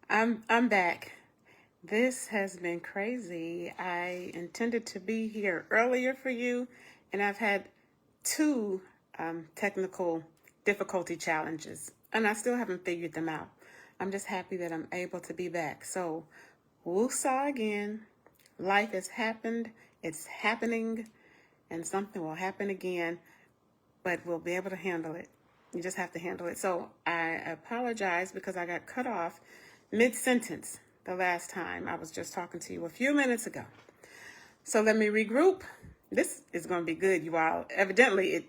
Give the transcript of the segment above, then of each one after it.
I'm back. This has been crazy. I intended to be here earlier for you, and I've had two technical difficulty challenges, and I still haven't figured them out. I'm just happy that I'm able to be back. So, woosah again. Life has happened. It's happening, and something will happen again, but we'll be able to handle it. You just have to handle it. So I apologize because I got cut off mid-sentence the last time. I was just talking to you a few minutes ago. So let me regroup. This is going to be good, you all. Evidently,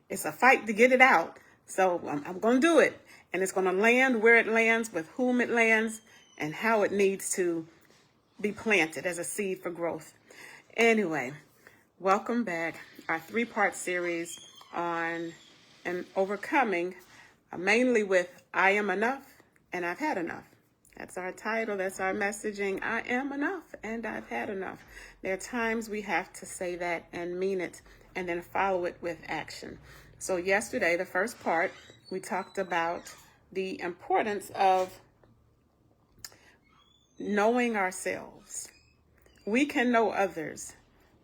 it's a fight to get it out. So I'm going to do it. And it's going to land where it lands, with whom it lands, and how it needs to be planted as a seed for growth. Anyway, welcome back. Our three-part series on and overcoming, mainly with I am enough and I've had enough. That's our title. That's our messaging. I am enough and I've had enough. There are times we have to say that and mean it and then follow it with action. So yesterday, the first part, we talked about the importance of knowing ourselves. We can know others,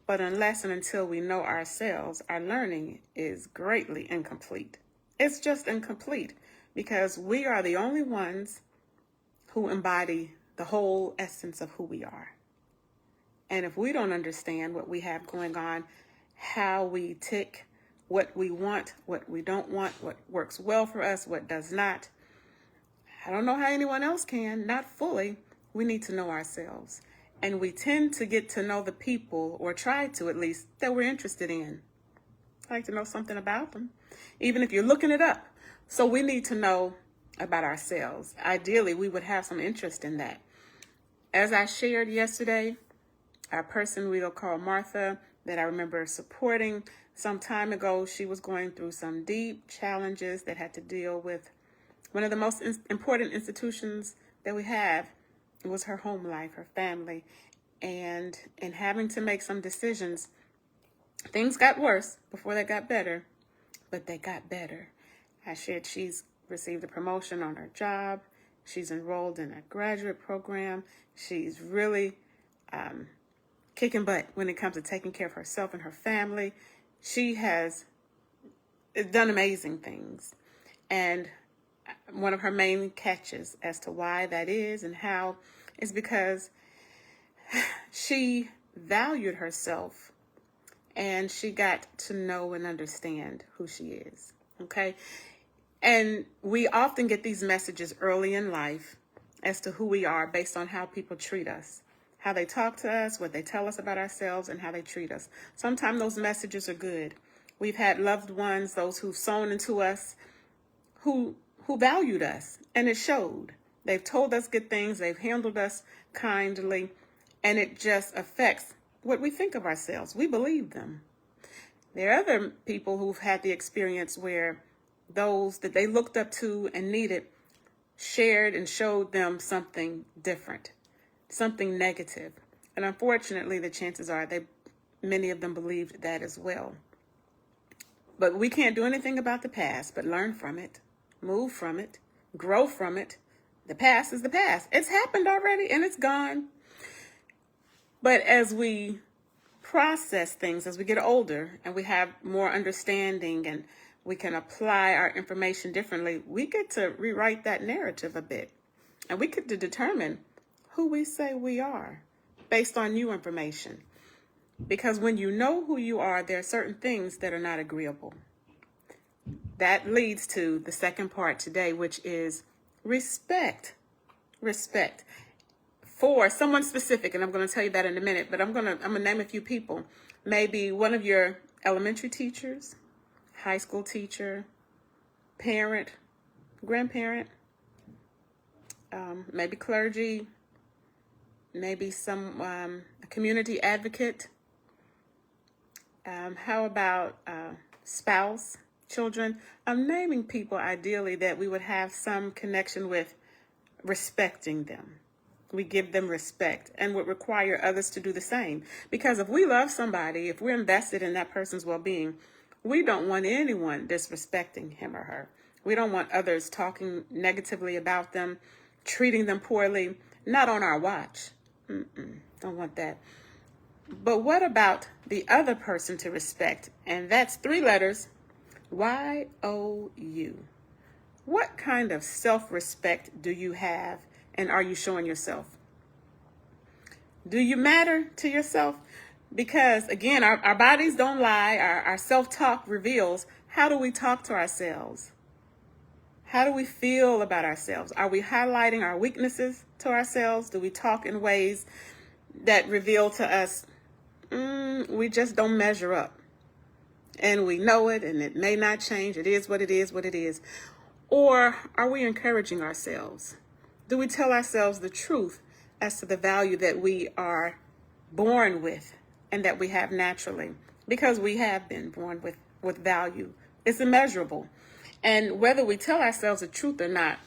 but unless and until we know ourselves, our learning is greatly incomplete. It's just incomplete because we are the only ones who embody the whole essence of who we are. And if we don't understand what we have going on, how we tick, what we want, what we don't want, what works well for us, what does not, I don't know how anyone else can, not fully. We need to know ourselves. And we tend to get to know the people, or try to at least, that we're interested in. I like to know something about them, even if you're looking it up. So we need to know about ourselves. Ideally, we would have some interest in that. As I shared yesterday, our person we'll call Martha, that I remember supporting some time ago, she was going through some deep challenges that had to deal with one of the most important institutions that we have. It was her home life, her family, and in having to make some decisions, things got worse before they got better, but they got better. I shared she's received a promotion on her job. She's enrolled in a graduate program. She's really kicking butt when it comes to taking care of herself and her family. She has done amazing things. And one of her main catches as to why that is and how is because she valued herself and she got to know and understand who she is. Okay. And we often get these messages early in life as to who we are based on how people treat us, how they talk to us, what they tell us about ourselves, and how they treat us. Sometimes those messages are good. We've had loved ones, those who've sown into us, who valued us, and it showed. They've told us good things, they've handled us kindly, and it just affects what we think of ourselves. We believe them. There are other people who've had the experience where those that they looked up to and needed shared and showed them something different, something negative. And unfortunately, the chances are many of them believed that as well. But we can't do anything about the past but learn from it, move from it, grow from it. The past is the past. It's happened already and it's gone. But as we process things, as we get older and we have more understanding and we can apply our information differently, we get to rewrite that narrative a bit. And we get to determine who we say we are based on new information. Because when you know who you are, there are certain things that are not agreeable. That leads to the second part today, which is respect. Respect for someone specific, and I'm going to tell you that in a minute, but I'm going to name a few people. Maybe one of your elementary teachers, high school teacher, parent, grandparent, maybe clergy, maybe some community advocate. How about spouse, children? I'm naming people ideally that we would have some connection with, respecting them. We give them respect and would require others to do the same. Because if we love somebody, if we're invested in that person's well-being, we don't want anyone disrespecting him or her. We don't want others talking negatively about them, treating them poorly, not on our watch. Don't want that. But what about the other person to respect? And that's 3 letters, Y-O-U. What kind of self-respect do you have, and are you showing yourself? Do you matter to yourself? Because, again, our bodies don't lie. Our self-talk reveals, how do we talk to ourselves? How do we feel about ourselves? Are we highlighting our weaknesses to ourselves? Do we talk in ways that reveal to us, we just don't measure up? And we know it, and it may not change. It is what it is, what it is. Or are we encouraging ourselves? Do we tell ourselves the truth as to the value that we are born with and that we have naturally? Because we have been born with value. It's immeasurable. And whether we tell ourselves the truth or not,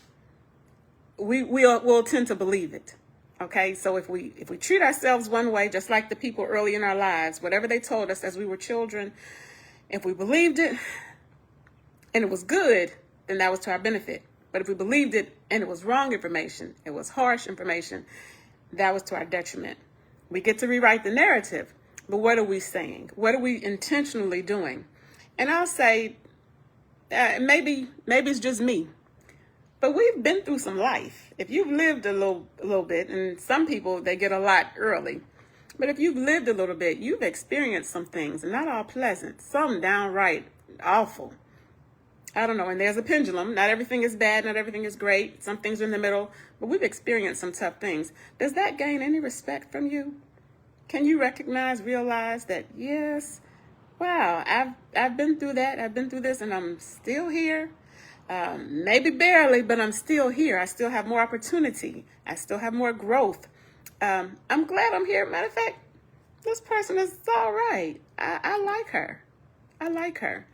we'll tend to believe it. Okay, so if we treat ourselves one way, just like the people early in our lives, whatever they told us as we were children, if we believed it and it was good, then that was to our benefit. But if we believed it and it was wrong information, it was harsh information, that was to our detriment. We get to rewrite the narrative, but what are we saying? What are we intentionally doing? And I'll say, maybe it's just me, but we've been through some life. If you've lived a little bit, and some people, they get a lot early, but if you've lived a little bit, you've experienced some things, and not all pleasant, some downright awful. I don't know, and there's a pendulum. Not everything is bad, not everything is great. Some things are in the middle, but we've experienced some tough things. Does that gain any respect from you? Can you realize that, yes, wow, I've been through that, I've been through this, and I'm still here. Maybe barely, but I'm still here. I still have more opportunity. I still have more growth. I'm glad I'm here. Matter of fact, this person is all right. I like her. I like her.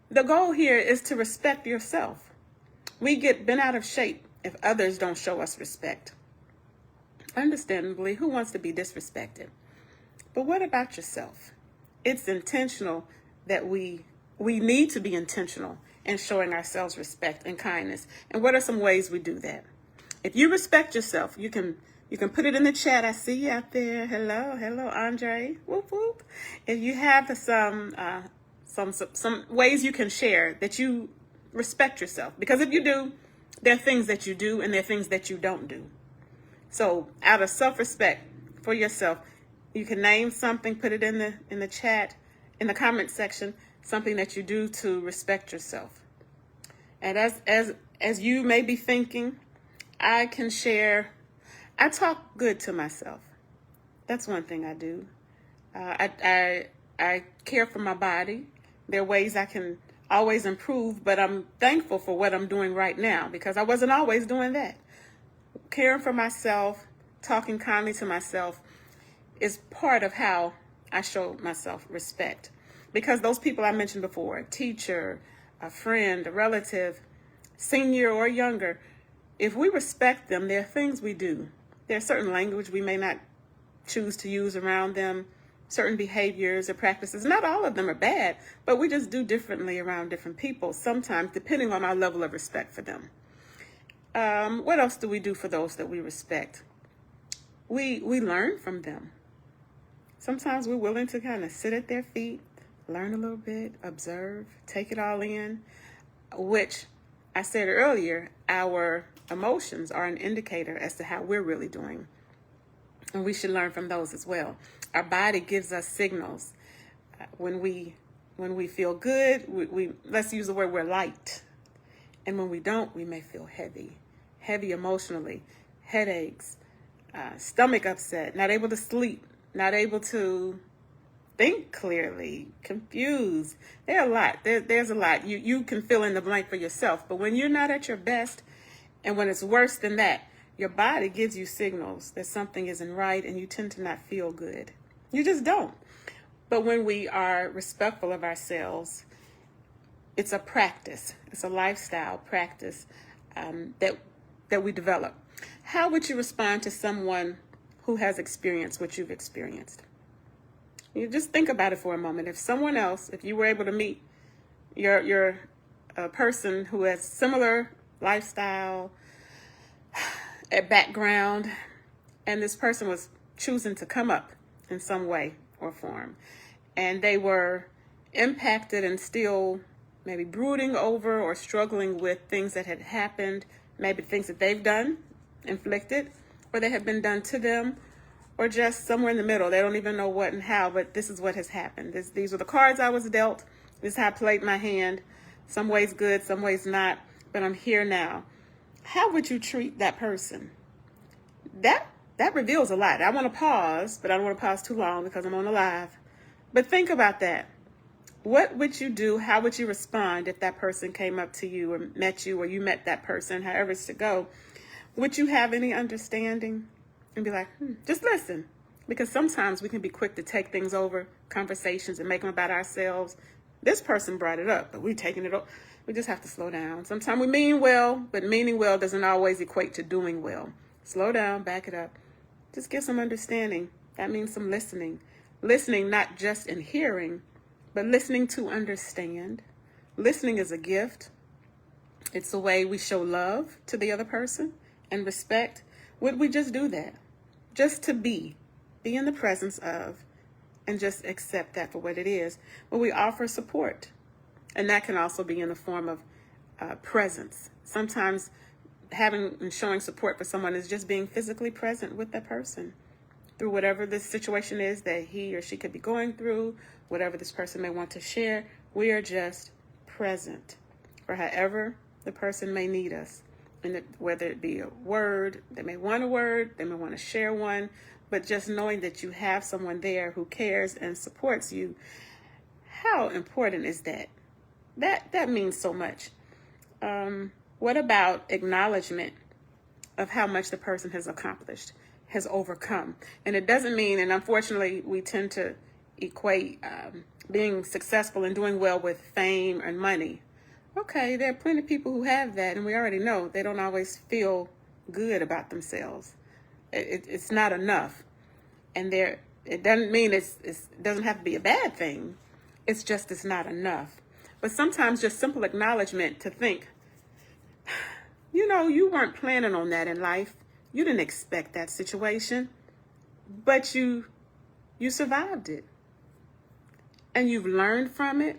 The goal here is to respect yourself. We get bent out of shape if others don't show us respect. Understandably, who wants to be disrespected? But what about yourself? It's intentional that we need to be intentional in showing ourselves respect and kindness. And what are some ways we do that? If you respect yourself, you can put it in the chat. I see you out there. Hello, Andre. Whoop whoop. If you have some ways you can share that you respect yourself, because if you do, there are things that you do and there are things that you don't do. So out of self-respect for yourself, you can name something, put it in the chat, in the comment section, something that you do to respect yourself. And as you may be thinking, I can share, I talk good to myself. That's one thing I do. I care for my body. There are ways I can always improve, but I'm thankful for what I'm doing right now because I wasn't always doing that. Caring for myself, talking kindly to myself is part of how I show myself respect. Because those people I mentioned before, a teacher, a friend, a relative, senior or younger, if we respect them, there are things we do. There's certain language we may not choose to use around them, certain behaviors or practices. Not all of them are bad, but we just do differently around different people, sometimes depending on our level of respect for them. What else do we do for those that we respect? We learn from them. Sometimes we're willing to kind of sit at their feet, learn a little bit, observe, take it all in, which I said earlier, our emotions are an indicator as to how we're really doing. And we should learn from those as well. Our body gives us signals. When we feel good, we let's use the word, we're light. And when we don't, we may feel heavy emotionally, headaches, stomach upset, not able to sleep, not able to think clearly, confused. There's a lot. You can fill in the blank for yourself. But when you're not at your best, and when it's worse than that, your body gives you signals that something isn't right, and you tend to not feel good. You just don't. But when we are respectful of ourselves, it's a practice. It's a lifestyle practice that we develop. How would you respond to someone who has experienced what you've experienced? You just think about it for a moment. If you were able to meet your person who has similar lifestyle a background, and this person was choosing to come up in some way or form. And they were impacted and still maybe brooding over or struggling with things that had happened, maybe things that they've done, inflicted, or they have been done to them, or just somewhere in the middle. They don't even know what and how, but this is what has happened. These are the cards I was dealt. This is how I played my hand. Some ways good, some ways not, but I'm here now. How would you treat that person? That reveals a lot. I want to pause, but I don't want to pause too long because I'm on a live. But think about that. What would you do? How would you respond if that person came up to you or met you, or you met that person, however it's to go? Would you have any understanding and be like, just listen? Because sometimes we can be quick to take things over, conversations, and make them about ourselves. This person brought it up, but we're taking it over. We just have to slow down. Sometimes we mean well, but meaning well doesn't always equate to doing well. Slow down, back it up. Just get some understanding. That means some listening. Listening not just in hearing, but listening to understand. Listening is a gift. It's a way we show love to the other person and respect. Would we just do that? Just to be in the presence of, and just accept that for what it is. But we offer support. And that can also be in the form of presence. Sometimes having and showing support for someone is just being physically present with that person through whatever this situation is that he or she could be going through, whatever this person may want to share. We are just present for however the person may need us. And whether it be a word, they may want a word, they may want to share one, but just knowing that you have someone there who cares and supports you, how important is that? That means so much. What about acknowledgement of how much the person has accomplished, has overcome? And it doesn't mean, and unfortunately we tend to equate being successful and doing well with fame and money. Okay, there are plenty of people who have that, and we already know they don't always feel good about themselves. It's not enough. And it doesn't mean it doesn't have to be a bad thing. It's just it's not enough. But sometimes just simple acknowledgement to think, you weren't planning on that in life. You didn't expect that situation, but you survived it. And you've learned from it.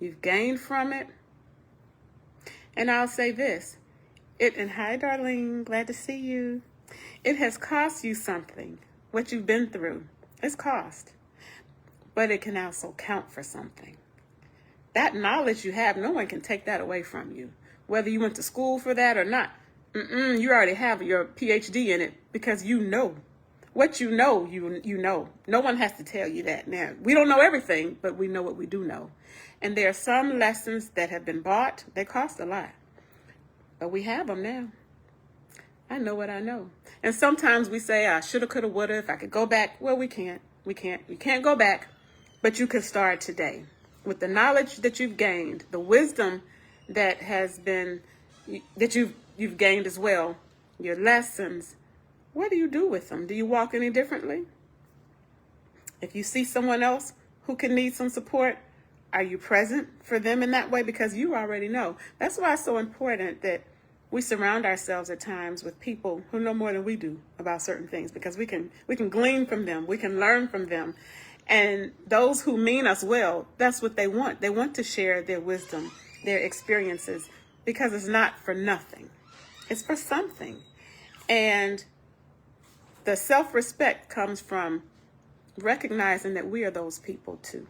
You've gained from it. And I'll say this, and hi, Darlene, glad to see you. It has cost you something. What you've been through, it's cost. But it can also count for something. That knowledge you have, no one can take that away from you. Whether you went to school for that or not, you already have your PhD in it because you know. What you know, you know. No one has to tell you that. Now, we don't know everything, but we know what we do know. And there are some lessons that have been bought. They cost a lot. But we have them now. I know what I know. And sometimes we say, I shoulda, coulda, woulda, if I could go back. Well, we can't. We can't go back. But you can start today. With the knowledge that you've gained, the wisdom that has been, that you've gained as well, your lessons, what do you do with them? Do you walk any differently? If you see someone else who can need some support, are you present for them in that way? Because you already know. That's why it's so important that we surround ourselves at times with people who know more than we do about certain things, because we can glean from them. We can learn from them. And those who mean us well, that's what they want. They want to share their wisdom, their experiences, because it's not for nothing. It's for something. And the self-respect comes from recognizing that we are those people too.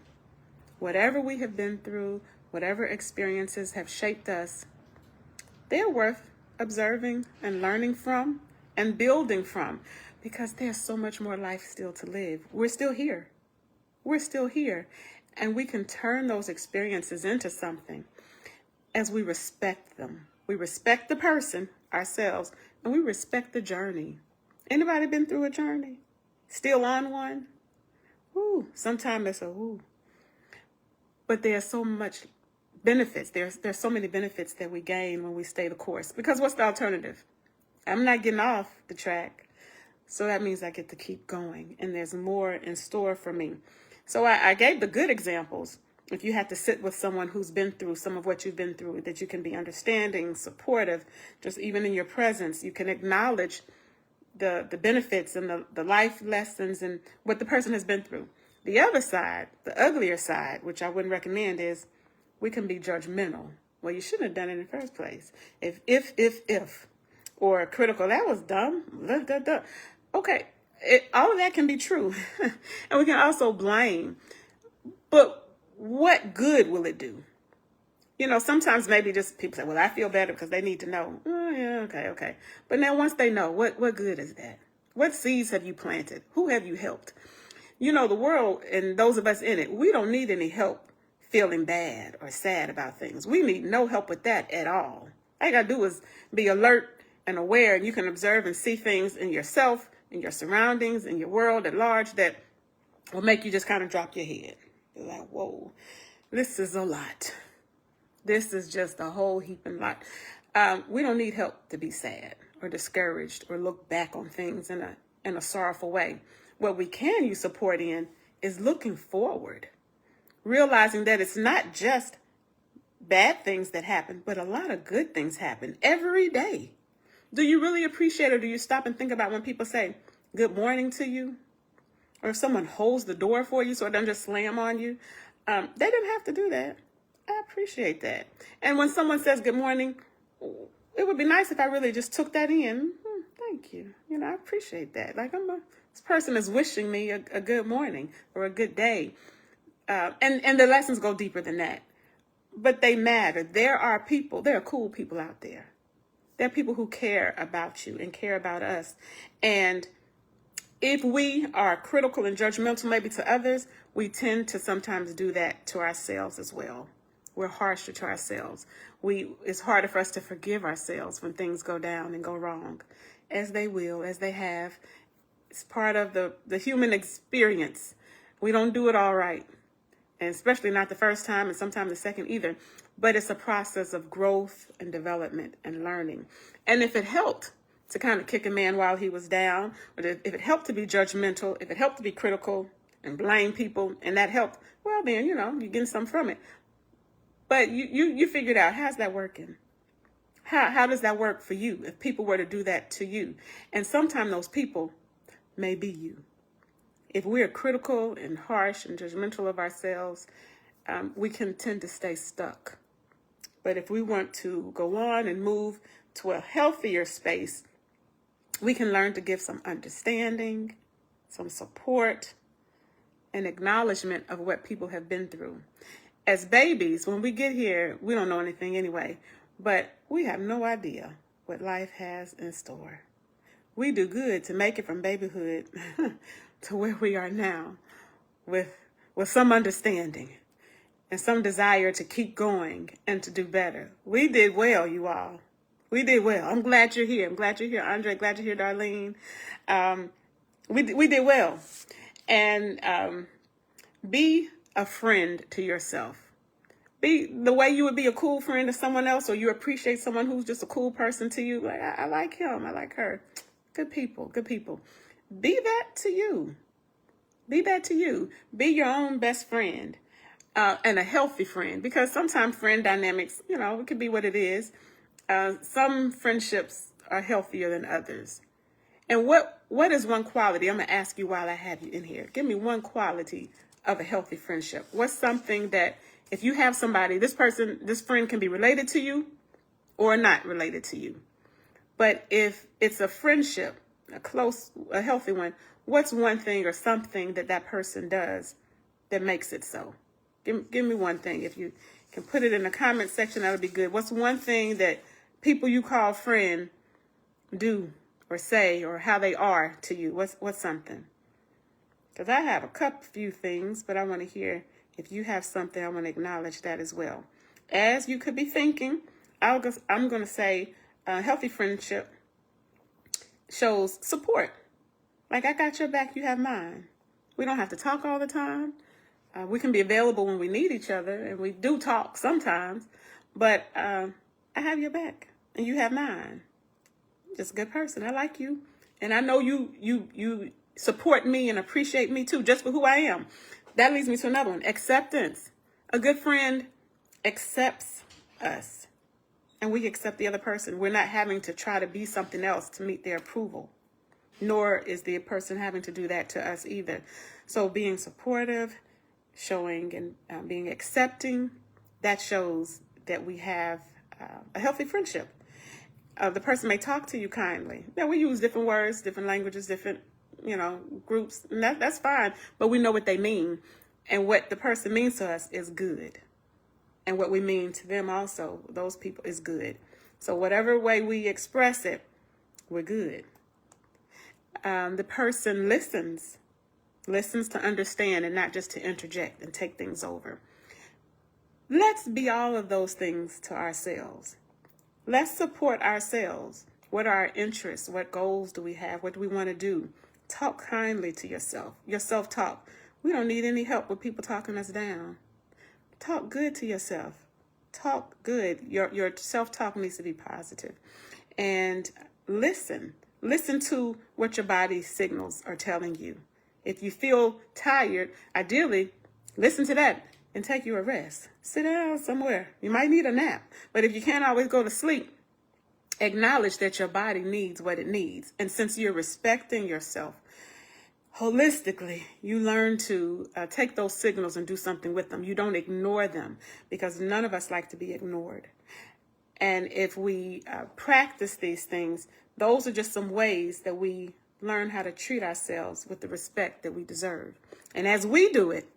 Whatever we have been through, whatever experiences have shaped us, they're worth observing and learning from and building from, because there's so much more life still to live. We're still here. We're still here. And we can turn those experiences into something as we respect them. We respect the person, ourselves, and we respect the journey. Anybody been through a journey? Still on one? Ooh, sometimes it's a ooh. But there's so much benefits. There's so many benefits that we gain when we stay the course. Because what's the alternative? I'm not getting off the track. So that means I get to keep going. And there's more in store for me. So I gave the good examples. If you have to sit with someone who's been through some of what you've been through, that you can be understanding, supportive, just even in your presence, you can acknowledge the benefits and the life lessons and what the person has been through. The other side, the uglier side, which I wouldn't recommend, is we can be judgmental. Well, you shouldn't have done it in the first place. If, or critical, that was dumb. Okay, all of that can be true. And we can also blame. But what good will it do? You know, sometimes maybe just people say, well, I feel better because they need to know. Oh, yeah, okay. But now once they know, what good is that? What seeds have you planted? Who have you helped? You know, the world and those of us in it, we don't need any help feeling bad or sad about things. We need no help with that at all. All you got to do is be alert and aware, and you can observe and see things in yourself, in your surroundings, in your world at large that will make you just kind of drop your head. You're like, whoa, this is a lot. This is just a whole heaping lot. We don't need help to be sad or discouraged or look back on things in a sorrowful way. What we can use support in is looking forward, realizing that it's not just bad things that happen, but a lot of good things happen every day. Do you really appreciate, or do you stop and think about when people say good morning to you, or if someone holds the door for you so it doesn't just slam on you? They didn't have to do that. I appreciate that. And when someone says good morning, it would be nice if I really just took that in. Thank you. You know, I appreciate that. Like this person is wishing me a good morning or a good day. And the lessons go deeper than that. But they matter. There are cool people out there. There are people who care about you and care about us. And if we are critical and judgmental maybe to others, we tend to sometimes do that to ourselves as well. We're harsher to ourselves. It's harder for us to forgive ourselves when things go down and go wrong, as they will, as they have. It's part of the human experience. We don't do it all right, and especially not the first time, and sometimes the second either. But it's a process of growth and development and learning. And if it helped to kind of kick a man while he was down, or if it helped to be judgmental, if it helped to be critical and blame people, and that helped, well then, you're getting something from it. But you figured out, how's that working? How does that work for you if people were to do that to you? And sometimes those people may be you. If we're critical and harsh and judgmental of ourselves, we can tend to stay stuck. But if we want to go on and move to a healthier space, we can learn to give some understanding, some support, and acknowledgement of what people have been through. As babies, when we get here, we don't know anything anyway, but we have no idea what life has in store. We do good to make it from babyhood to where we are now with some understanding and some desire to keep going and to do better. We did well, you all. We did well. I'm glad you're here. I'm glad you're here, Andre. Glad you're here, Darlene. We did well. And be a friend to yourself. Be the way you would be a cool friend to someone else, or you appreciate someone who's just a cool person to you. Like, I like him. I like her. Good people. Good people. Be that to you. Be that to you. Be your own best friend, and a healthy friend, because sometimes friend dynamics, it could be what it is. Some friendships are healthier than others. And what is one quality? I'm going to ask you while I have you in here. Give me one quality of a healthy friendship. What's something that if you have somebody, this friend can be related to you or not related to you. But if it's a friendship, a healthy one, what's one thing or something that person does that makes it so? Give me one thing. If you can put it in the comment section, that would be good. What's one thing that people you call friend do or say, or how they are to you? What's something? Because I have few things, but I want to hear if you have something. I want to acknowledge that as well. As you could be thinking, I'm going to say healthy friendship shows support. Like, I got your back, you have mine. We don't have to talk all the time. We can be available when we need each other, and we do talk sometimes. But I have your back, and you have mine. Just a good person. I like you, and I know you support me and appreciate me too, just for who I am. That leads me to another one: acceptance. A good friend accepts us, and we accept the other person. We're not having to try to be something else to meet their approval, nor is the person having to do that to us either. So being supportive, showing and being accepting, that shows that we have a healthy friendship. The person may talk to you kindly. Now, we use different words, different languages, different, groups, and that's fine, but we know what they mean. And what the person means to us is good. And what we mean to them also, those people, is good. So whatever way we express it, we're good. The person listens to understand and not just to interject and take things over. Let's be all of those things to ourselves. Let's support ourselves. What are our interests? What goals do we have? What do we want to do? Talk kindly to yourself. Your self-talk. We don't need any help with people talking us down. Talk good to yourself. Talk good. Your self-talk needs to be positive. And listen. Listen to what your body signals are telling you. If you feel tired, ideally, listen to that and take you a rest. Sit down somewhere. You might need a nap. But if you can't always go to sleep, acknowledge that your body needs what it needs. And since you're respecting yourself holistically, you learn to take those signals and do something with them. You don't ignore them, because none of us like to be ignored. And if we practice these things, those are just some ways that we learn how to treat ourselves with the respect that we deserve. And as we do it,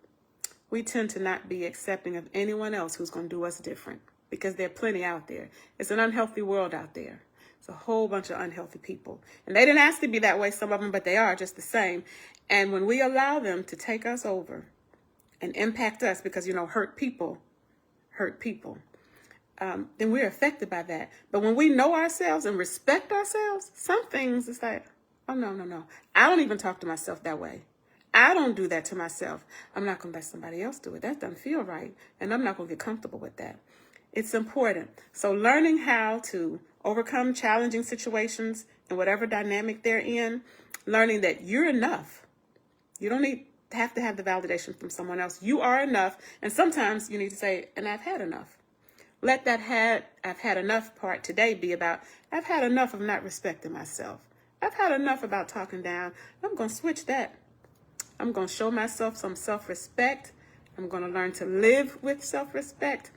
we tend to not be accepting of anyone else who's going to do us different, because there are plenty out there. It's an unhealthy world out there. It's a whole bunch of unhealthy people. And they didn't ask to be that way, some of them, but they are just the same. And when we allow them to take us over and impact us, because, hurt people, then we're affected by that. But when we know ourselves and respect ourselves, some things, it's like, oh, no. I don't even talk to myself that way. I don't do that to myself. I'm not going to let somebody else do it. That doesn't feel right. And I'm not going to get comfortable with that. It's important. So learning how to overcome challenging situations and whatever dynamic they're in, learning that you're enough. You don't have to have the validation from someone else. You are enough. And sometimes you need to say, and I've had enough. Let that I've had enough part today be about, I've had enough of not respecting myself. I've had enough about talking down. I'm going to switch that. I'm going to show myself some self-respect. I'm going to learn to live with self-respect.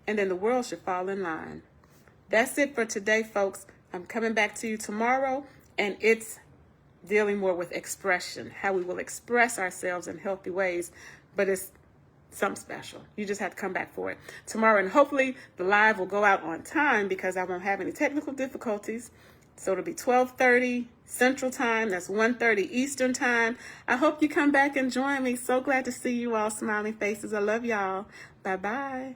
And then the world should fall in line. That's it for today, folks. I'm coming back to you tomorrow, and it's dealing more with expression, how we will express ourselves in healthy ways, but it's something special. You just have to come back for it tomorrow, and hopefully the live will go out on time because I won't have any technical difficulties. So it'll be 12:30 Central Time. That's 1:30 Eastern Time. I hope you come back and join me. So glad to see you all smiling faces. I love y'all. Bye-bye.